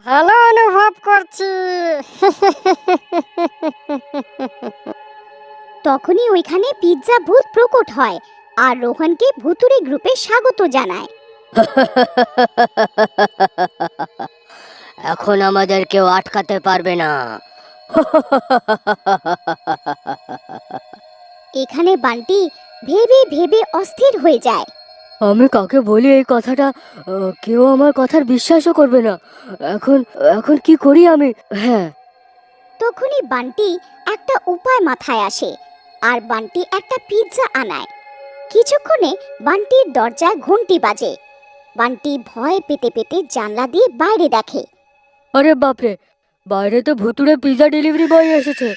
ভালো অনুভব করছি। তখনই ওইখানে পিৎজা ভূত প্রকট হয় আর রোহনকে ভুতুড়ে গ্রুপে স্বাগত জানায়। এখন আমাদের কেউ আটকাতে পারবে না। এখানে বান্টি ভেবে ভেবে অস্থির হয়ে যায়। আমি কাকে বলি এই কথাটা? কেউ আমার কথার বিশ্বাসও করবে না। এখন এখন কি করি আমি? হ্যাঁ, তখনই বান্টি একটা উপায় মাথায় আসে আর বান্টি একটা পিৎজা আনায়। কিছুক্ষণে বান্টির দরজায় ঘন্টি বাজে। বান্টি ভয় পেতে পেতে জানলা দিয়ে বাইরে দেখে। আরে বাপরে, বাইরে তো ভুতুড়ে পিৎজা ডেলিভারি বয় এসেছে।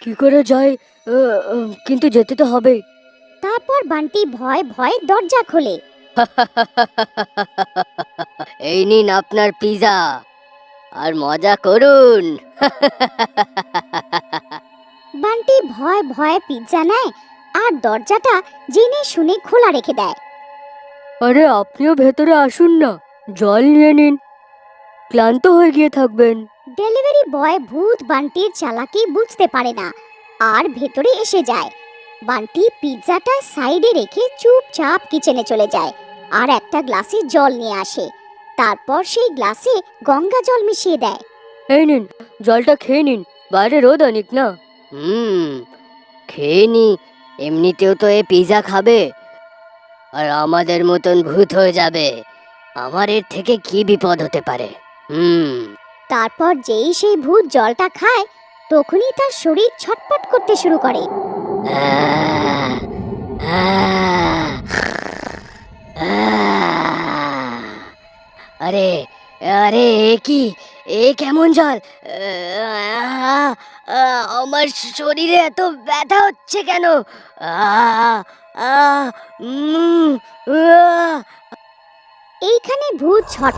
কি করে যাই? কিন্তু যেতে তো হবেই। তারপর বান্টি ভয়ে ভয়ে দরজা খোলে। এই নিন আপনার পিৎজা, আর মজা করুন। বান্টি ভয়ে ভয়ে পিৎজা নেয় আর দরজাটা জেনে শুনে খোলা রেখে দেয়। আরে আপনিও ভেতরে আসুন না, জল নিয়ে নিন, ক্লান্ত হয়ে গিয়ে থাকবেন। ডেলিভারি বয় ভূত বান্টির চালাকি বুঝতে পারে না আর ভেতরে এসে যায়। বান্টি পিৎজাটা সাইডে রেখে চুপচাপ কিচেনে চলে যায় আর একটা গ্লাসে জল নিয়ে আসে। তারপর সেই গ্লাসে গঙ্গা জল মিশিয়ে দেয়। এই নিন, জলটা খেয়ে নিন, বাইরে রোদ অনেক না। খেয়ে নি, এমনিতেও তো এ পিৎজা খাবে আর আমাদের মতন ভূত হয়ে যাবে। আমার এর থেকে কি বিপদ হতে পারে? তারপর যেই সেই ভূত জলটা খায় তখনই তার শরীর ছটপট করতে শুরু করে। আহ, আহ, আহ। আরে আরে, এ কি? এ কেমন জল? আহ, আমার শরীরে এত ব্যথা হচ্ছে কেন? আহ, আহ, উম, আহ। এইখানে ভূত ছট